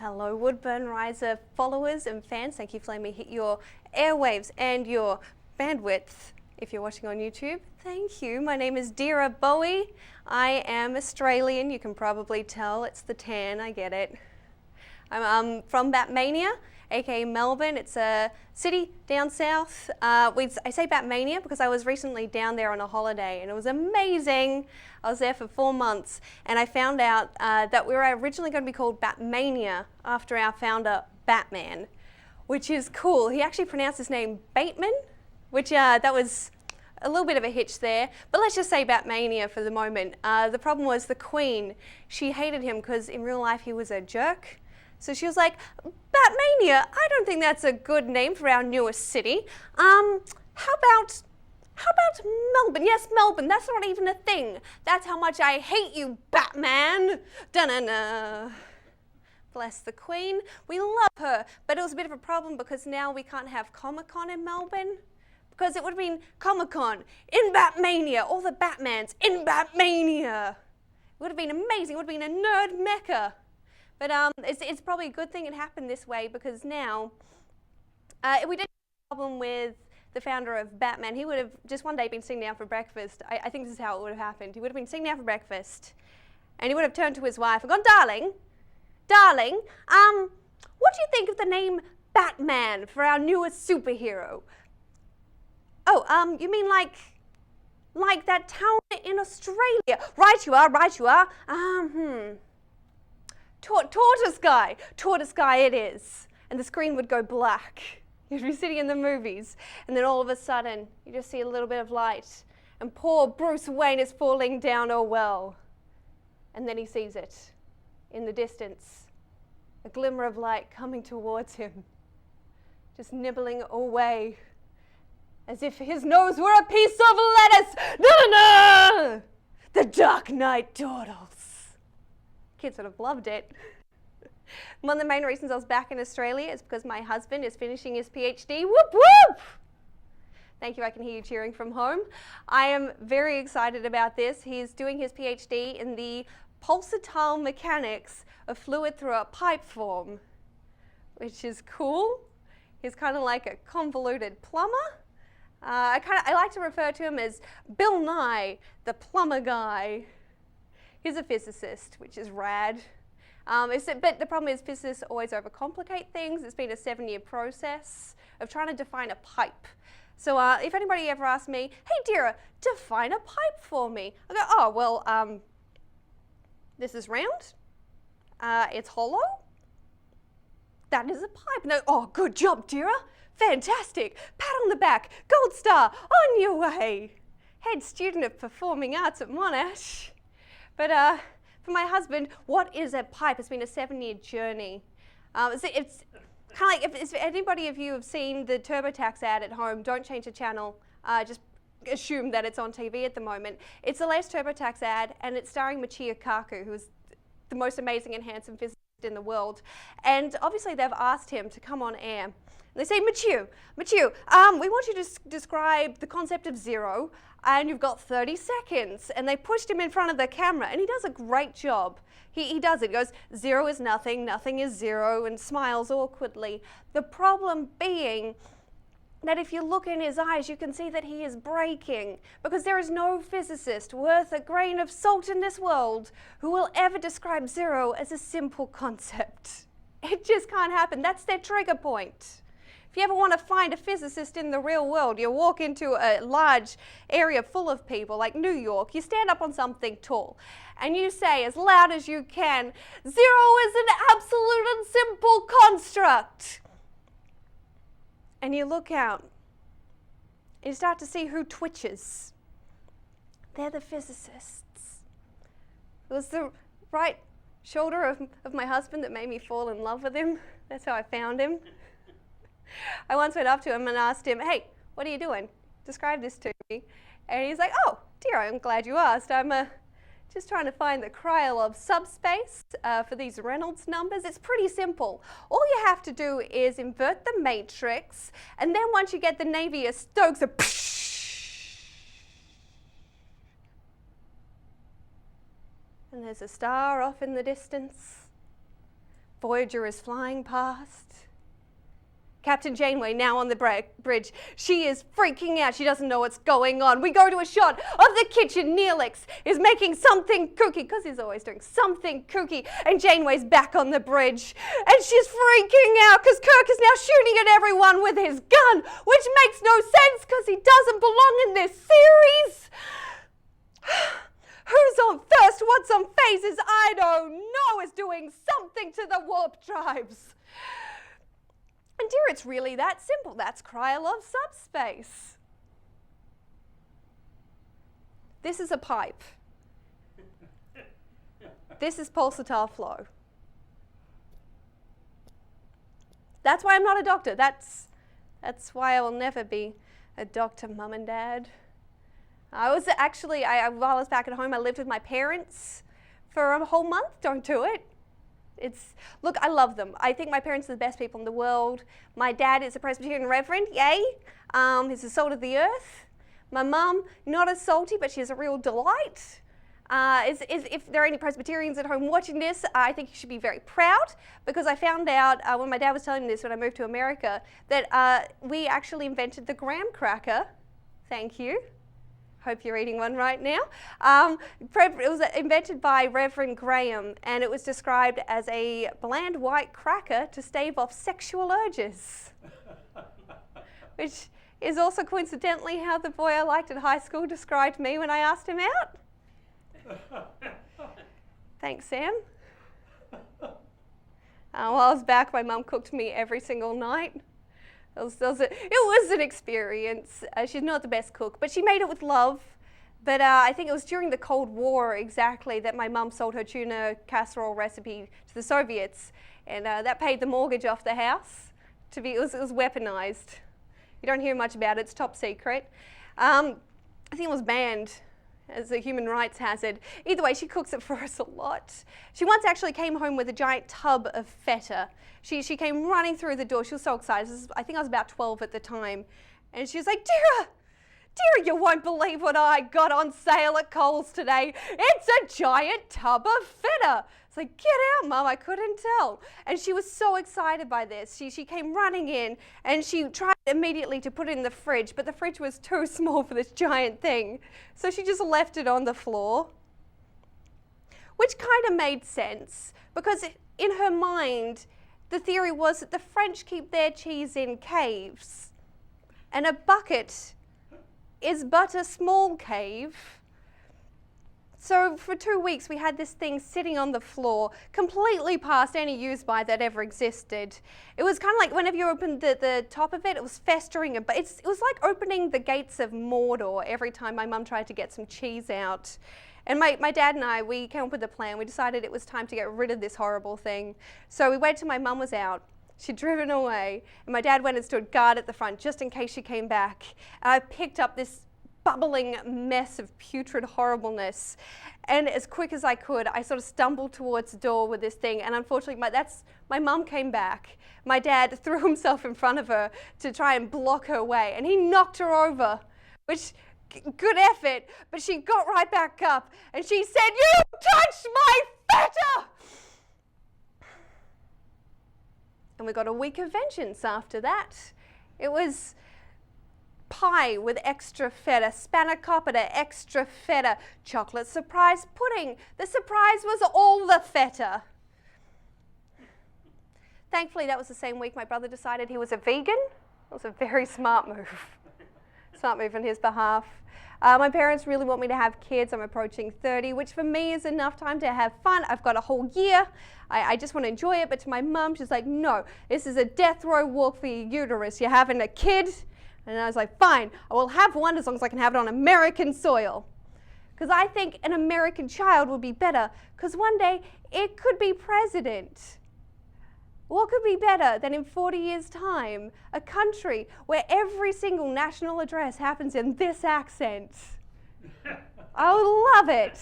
Hello Woodburn Riser followers and fans, thank you for letting me hit your airwaves and your bandwidth if you're watching on YouTube. Thank you. My name is Deira Bowie. I am Australian, you can probably tell, it's the tan, I get it. I'm from Batmania, aka Melbourne. It's a city down south. I say Batmania because I was recently down there on a holiday and it was amazing. I was there for 4 months and I found out that we were originally going to be called Batmania after our founder Batman, which is cool. He actually pronounced his name Bateman, which that was a little bit of a hitch there, but let's just say Batmania for the moment. The problem was the Queen. She hated him because in real life he was a jerk. So she was like, Batmania, I don't think that's a good name for our newest city. How about Melbourne? Yes, Melbourne, that's not even a thing. That's how much I hate you, Batman. Da-na-na. Bless the Queen, we love her. But it was a bit of a problem because now we can't have Comic-Con in Melbourne. Because it would have been Comic-Con in Batmania, all the Batmans in Batmania. It would have been amazing, it would have been a nerd mecca. But it's probably a good thing it happened this way because now, if we didn't have a problem with the founder of Batman, he would have just one day been sitting down for breakfast. I think this is how it would have happened. He would have been sitting down for breakfast and he would have turned to his wife and gone, darling, what do you think of the name Batman for our newest superhero? Oh, you mean like that town in Australia? Right you are. Tortoise Guy it is. And the screen would go black. You'd be sitting in the movies and then all of a sudden you just see a little bit of light and poor Bruce Wayne is falling down a well. And then he sees it in the distance, a glimmer of light coming towards him, just nibbling away as if his nose were a piece of lettuce. No! The Dark Knight Turtles. Kids would have loved it. One of the main reasons I was back in Australia is because my husband is finishing his PhD. Whoop whoop! Thank you, I can hear you cheering from home. I am very excited about this. He's doing his PhD in the pulsatile mechanics of fluid through a pipe form, which is cool. He's kind of like a convoluted plumber. I like to refer to him as Bill Nye, the plumber guy. He's a physicist, which is rad. But the problem is physicists always overcomplicate things. It's been a 7-year process of trying to define a pipe. So if anybody ever asks me, hey Deira, define a pipe for me. I go, oh, well, this is round. It's hollow. That is a pipe. No, oh, good job, Deira. Fantastic. Pat on the back. Gold star. On your way. Head student of performing arts at Monash. But for my husband, what is a pipe? It's been a 7-year journey. It's kind of like if anybody of you have seen the TurboTax ad at home, don't change the channel. Just assume that it's on TV at the moment. It's the latest TurboTax ad, and it's starring Michio Kaku, who is the most amazing and handsome physicist in the world. And obviously they've asked him to come on air. They say, Michio, we want you to describe the concept of zero, and you've got 30 seconds. And they pushed him in front of the camera, and he does a great job. He does it. He goes, zero is nothing, nothing is zero, and smiles awkwardly. The problem being that if you look in his eyes, you can see that he is breaking, because there is no physicist worth a grain of salt in this world who will ever describe zero as a simple concept. It just can't happen. That's their trigger point. If you ever want to find a physicist in the real world, you walk into a large area full of people like New York, you stand up on something tall and you say as loud as you can, zero is an absolute and simple construct. And you look out and you start to see who twitches. They're the physicists. It was the right shoulder of my husband that made me fall in love with him. That's how I found him. I once went up to him and asked him, hey, what are you doing? Describe this to me. And he's like, oh, dear, I'm glad you asked. I'm just trying to find the Krylov subspace for these Reynolds numbers. It's pretty simple. All you have to do is invert the matrix, and then once you get the Navier-Stokes, and there's a star off in the distance. Voyager is flying past. Captain Janeway now on the bridge. She is freaking out. She doesn't know what's going on. We go to a shot of the kitchen. Neelix is making something kooky, because he's always doing something kooky. And Janeway's back on the bridge. And she's freaking out because Kirk is now shooting at everyone with his gun, which makes no sense because he doesn't belong in this series. Who's on first? What's on phases? I don't know. Is doing something to the warp drives. And dear, it's really that simple. That's Krylov subspace. This is a pipe. This is pulsatile flow. That's why I'm not a doctor. That's why I will never be a doctor, Mum and Dad. I was actually, while I was back at home, I lived with my parents for a whole month. Don't do it. Look, I love them. I think my parents are the best people in the world. My dad is a Presbyterian reverend, yay. He's the salt of the earth. My mum, not as salty, but she's a real delight. If there are any Presbyterians at home watching this, I think you should be very proud, because I found out when my dad was telling me this when I moved to America, that we actually invented the graham cracker. Thank you. Hope you're eating one right now. It was invented by Reverend Graham, and it was described as a bland white cracker to stave off sexual urges, which is also coincidentally how the boy I liked at high school described me when I asked him out. Thanks, Sam. While I was back, my mum cooked me every single night. It was an experience. She's not the best cook, but she made it with love. But I think it was during the Cold War exactly that my mum sold her tuna casserole recipe to the Soviets, and that paid the mortgage off the house. It was weaponized. You don't hear much about it. It's top secret. I think it was banned as a human rights hazard. Either way, she cooks it for us a lot. She once actually came home with a giant tub of feta. She came running through the door. She was so excited. I think I was about 12 at the time. And she was like, Deira, you won't believe what I got on sale at Coles today. It's a giant tub of feta. It's like, get out, Mum, I couldn't tell. And she was so excited by this. She came running in, and she tried immediately to put it in the fridge, but the fridge was too small for this giant thing. So she just left it on the floor, which kind of made sense, because in her mind, the theory was that the French keep their cheese in caves, and a bucket is but a small cave. So for 2 weeks, we had this thing sitting on the floor, completely past any use by that ever existed. It was kind of like whenever you opened the top of it, it was festering, but it was like opening the gates of Mordor every time my mum tried to get some cheese out. And my dad and I, we came up with a plan. We decided it was time to get rid of this horrible thing. So we waited till my mum was out. She'd driven away, and my dad went and stood guard at the front just in case she came back. And I picked up this bubbling mess of putrid horribleness, and as quick as I could, I sort of stumbled towards the door with this thing, and unfortunately my mum came back. My dad threw himself in front of her to try and block her way, and he knocked her over, which, good effort, but she got right back up, and she said, "You touched my feta!" And we got a week of vengeance after that. It was pie with extra feta, spanakopita, extra feta, chocolate surprise pudding. The surprise was all the feta. Thankfully, that was the same week my brother decided he was a vegan. It was a very smart move. Smart move on his behalf. My parents really want me to have kids. I'm approaching 30, which for me is enough time to have fun. I've got a whole year. I just want to enjoy it. But to my mum, she's like, no, this is a death row walk for your uterus. You're having a kid. And I was like, fine, I will have one as long as I can have it on American soil. Because I think an American child would be better, because one day it could be president. What could be better than in 40 years' time, a country where every single national address happens in this accent? I would love it.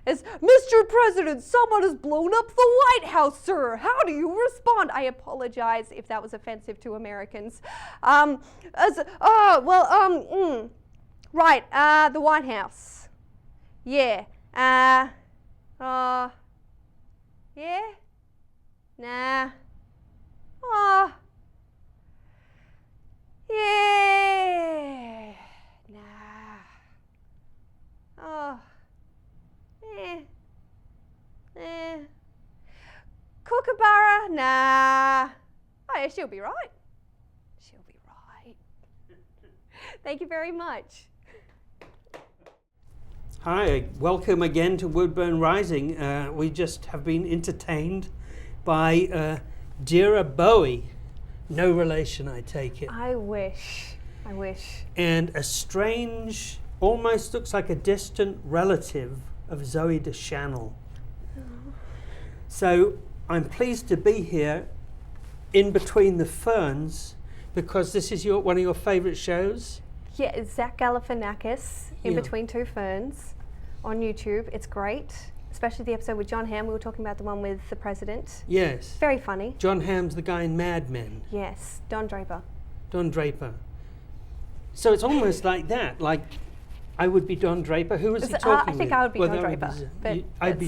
It's, Mr. President, someone has blown up the White House, sir. How do you respond? I apologize if that was offensive to Americans. Right, the White House. Yeah. Yeah? Nah. Oh. Yeah. Nah. Oh. Kookaburra? Nah. Oh, yeah, she'll be right. She'll be right. Thank you very much. Hi, welcome again to Woodburn Rising. We just have been entertained by Deira Bowie. No relation, I take it. I wish. And a strange, almost looks like a distant relative of Zooey Deschanel. Oh. So I'm pleased to be here in between the ferns because this is one of your favourite shows. Yeah, it's Zach Galifianakis in Between Two Ferns on YouTube. It's great, especially the episode with John Hamm. We were talking about the one with the president. Yes. Very funny. John Hamm's the guy in Mad Men. Yes, Don Draper. So it's almost like that, like I would be Don Draper. Who was he talking I think with? I would be Don Draper. I'd be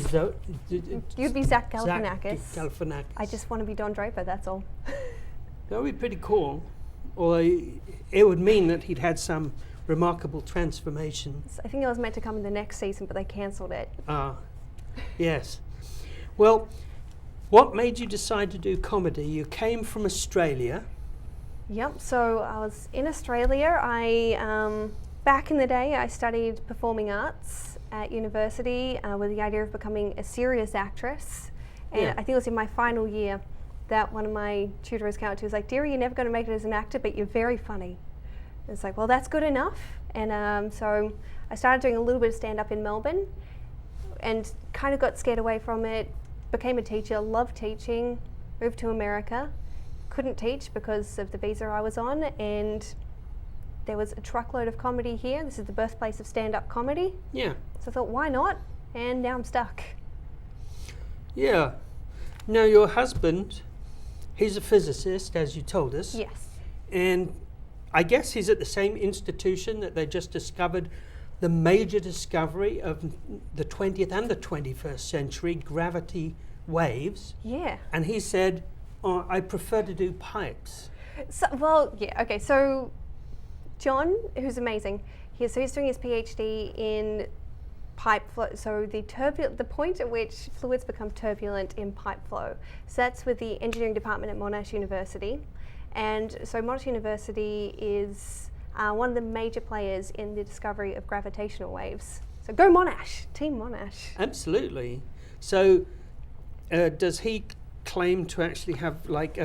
you'd be Zach Galifianakis. Zach Galifianakis. I just want to be Don Draper, that's all. That would be pretty cool. Although it would mean that he'd had some remarkable transformation. I think it was meant to come in the next season, but they cancelled it. Ah, yes. Well, what made you decide to do comedy? You came from Australia. Yep, so I was in Australia. Back in the day, I studied performing arts at university with the idea of becoming a serious actress. And I think it was in my final year that one of my tutors came out to was like, Deira, you're never going to make it as an actor, but you're very funny. And it's like, well, that's good enough. And so I started doing a little bit of stand-up in Melbourne and kind of got scared away from it, became a teacher, loved teaching, moved to America, couldn't teach because of the visa I was on, and there was a truckload of comedy here. This is the birthplace of stand-up comedy. Yeah. So I thought, why not? And now I'm stuck. Yeah. Now your husband, he's a physicist, as you told us. Yes. And I guess he's at the same institution that they just discovered the major discovery of the 20th and the 21st century, gravity waves. Yeah. And he said, oh, I prefer to do pipes. So John, who's amazing, he's doing his PhD in pipe flow. So the point at which fluids become turbulent in pipe flow. So that's with the engineering department at Monash University. And so Monash University is one of the major players in the discovery of gravitational waves. So go Monash, Team Monash. Absolutely. So does he claim to actually have like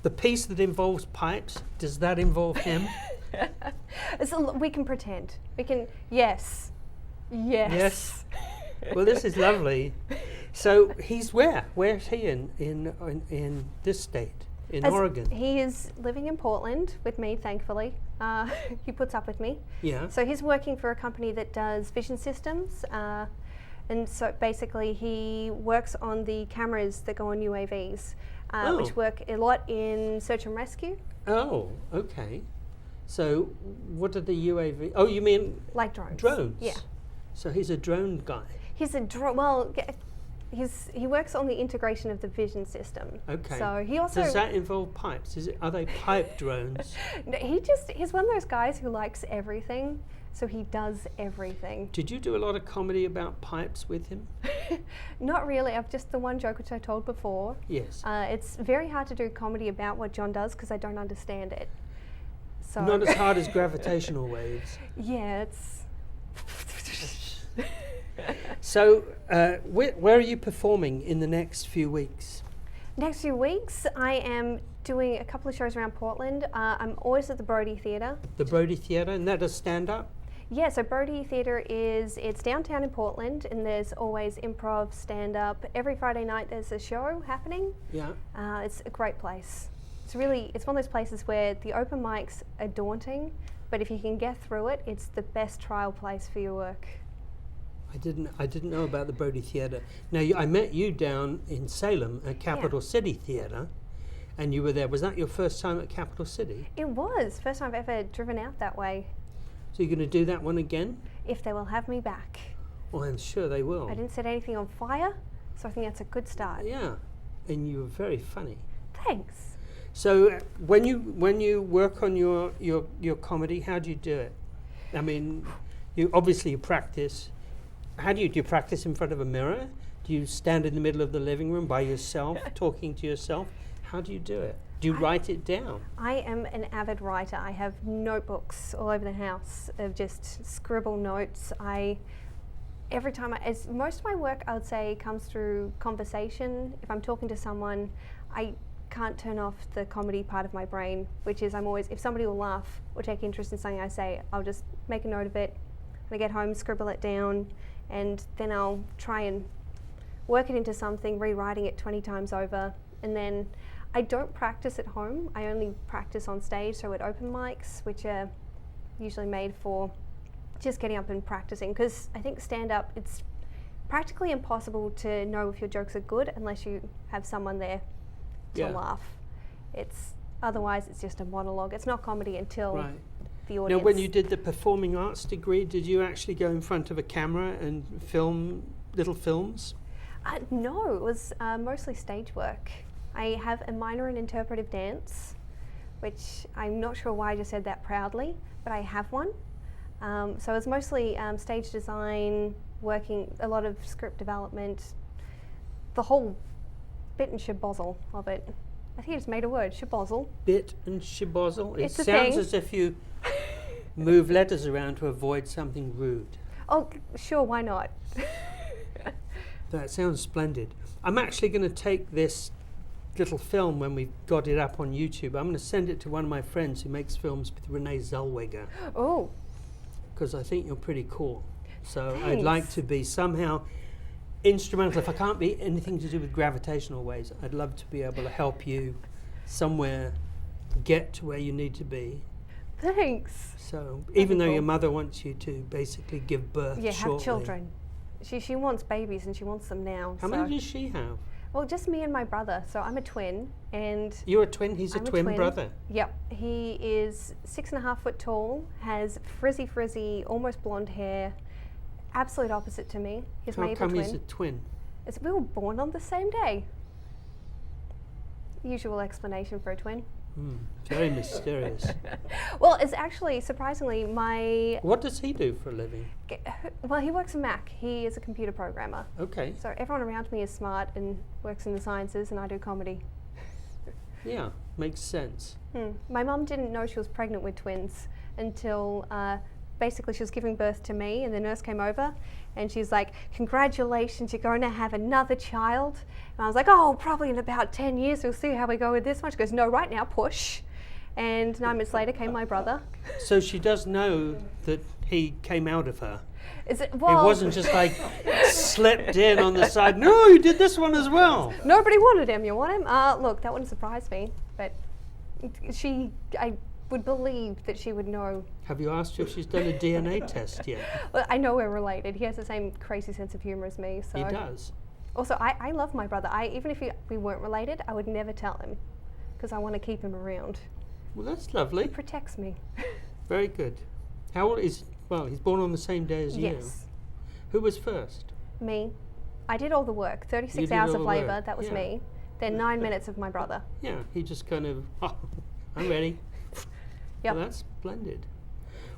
the piece that involves pipes, does that involve him? We can pretend. We can, yes. Well, this is lovely. So he's where? Where's he in this state? In Oregon? He is living in Portland with me, thankfully. He puts up with me. Yeah. So he's working for a company that does vision systems. And so basically he works on the cameras that go on UAVs, which work a lot in search and rescue. Oh, okay. So what are the UAV? Oh, you mean? Like drones. Drones? Yeah. So he's a drone guy. He works on the integration of the vision system. Okay. So he also does that involve pipes? Are they pipe drones? No, he's one of those guys who likes everything, so he does everything. Did you do a lot of comedy about pipes with him? Not really. I've just the one joke which I told before. Yes. It's very hard to do comedy about what John does because I don't understand it. So not as hard as gravitational waves. Yeah, it's. So, where are you performing in the next few weeks? Next few weeks, I am doing a couple of shows around Portland. I'm always at the Brody Theatre. The Brody Theatre, and that is stand-up? Yeah, so Brody Theatre it's downtown in Portland, and there's always improv, stand-up. Every Friday night there's a show happening. Yeah. It's a great place. It's one of those places where the open mics are daunting, but if you can get through it, it's the best trial place for your work. I didn't know about the Brody Theatre. Now, I met you down in Salem at Capital City Theatre, and you were there. Was that your first time at Capital City? It was. First time I've ever driven out that way. So you're going to do that one again? If they will have me back. Well, I'm sure they will. I didn't set anything on fire, so I think that's a good start. Yeah. and you were very funny. Thanks. So when you work on your comedy, how do you do it? I mean, you practice. How do you practice in front of a mirror? Do you stand in the middle of the living room by yourself, talking to yourself? How do you do it? Do you write it down? I am an avid writer. I have notebooks all over the house of just scribble notes. Every time most of my work, I would say, comes through conversation. If I'm talking to someone, I can't turn off the comedy part of my brain, which is if somebody will laugh or take interest in something I say, I'll just make a note of it. When I get home, scribble it down, and then I'll try and work it into something, rewriting it 20 times over. And then I don't practice at home. I only practice on stage, so at open mics, which are usually made for just getting up and practicing. Because I think stand-up, it's practically impossible to know if your jokes are good unless you have someone there to laugh. Otherwise it's just a monologue. It's not comedy until the audience. Now, when you did the performing arts degree, did you actually go in front of a camera and film little films? No, it was mostly stage work. I have a minor in interpretive dance, which I'm not sure why I just said that proudly, but I have one. So it was mostly stage design, working a lot of script development, the whole bit and shabozzle of it. I think I just made a word, shabozzle. Bit and shabozzle? It It's a sounds thing. as if you move letters around to avoid something rude. Oh, sure, why not? That sounds splendid. I'm actually going to take this little film when we've got it up on YouTube. I'm going to send it to one of my friends who makes films with Renee Zellweger. Oh. Because I think you're pretty cool. So Thanks. I'd like to be somehow instrumental. If I can't be anything to do with gravitational waves, I'd love to be able to help you somewhere get to where you need to be. Thanks. So That'd even be though your cool. mother wants you to basically give birth Yeah, shortly. have children. She wants babies and she wants them now. How so. many does she have? Well, just me and my brother. So I'm a twin, and You're a twin? He's a I'm twin brother? Yep. He is 6.5 foot tall, has frizzy, almost blonde hair. Absolute opposite to me. He's my How evil come twin. he's a twin? We were born on the same day. Usual explanation for a twin. Very mysterious. Well, it's actually, surprisingly, my... What does he do for a living? Well, he works in Mac. He is a computer programmer. Okay. So everyone around me is smart and works in the sciences, and I do comedy. Yeah, makes sense. My mum didn't know she was pregnant with twins until basically she was giving birth to me, and the nurse came over and she's like, "Congratulations, you're going to have another child." And I was like, "Oh, probably in about 10 years, we'll see how we go with this one." She goes, "No, right now, push." And 9 minutes later came my brother. So she does know that he came out of her. It It wasn't just like slipped in on the side. No, you did this one as well. Nobody wanted him. You want him? Look, that wouldn't surprise me, but I would believe that she would know. Have you asked her if she's done a DNA test yet? Well, I know we're related. He has the same crazy sense of humor as me. So He does. Also, I love my brother. Even if we weren't related, I would never tell him because I want to keep him around. Well, that's lovely. He protects me. Very good. How old is? Well, he's born on the same day as you. Yes, Who was first? me. I did all the work. You 36 did hours all of the labour. work, That was yeah. me. Then 9 minutes of my brother. Yeah, he just kind of, oh, I'm ready. Yep. Well, that's splendid.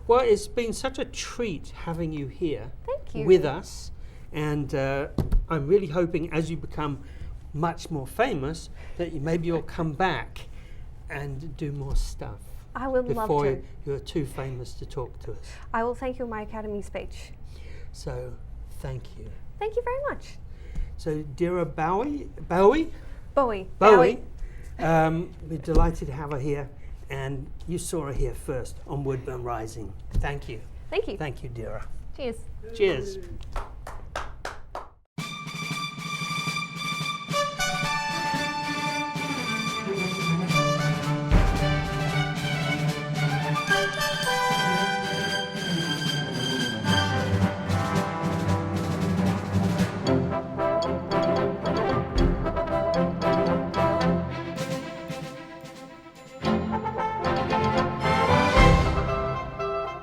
Well, it's been such a treat having you here Thank you. with us. And I'm really hoping as you become much more famous that maybe you'll come back and do more stuff. I would love Before to. you're too famous to talk to us. I will thank you in my Academy speech. So, thank you. Thank you very much. So, Deira Bowie, Bowie. we're delighted to have her here. And you saw her here first on Woodburn Rising. Thank you. Thank you. Thank you, Deira. Cheers. Cheers.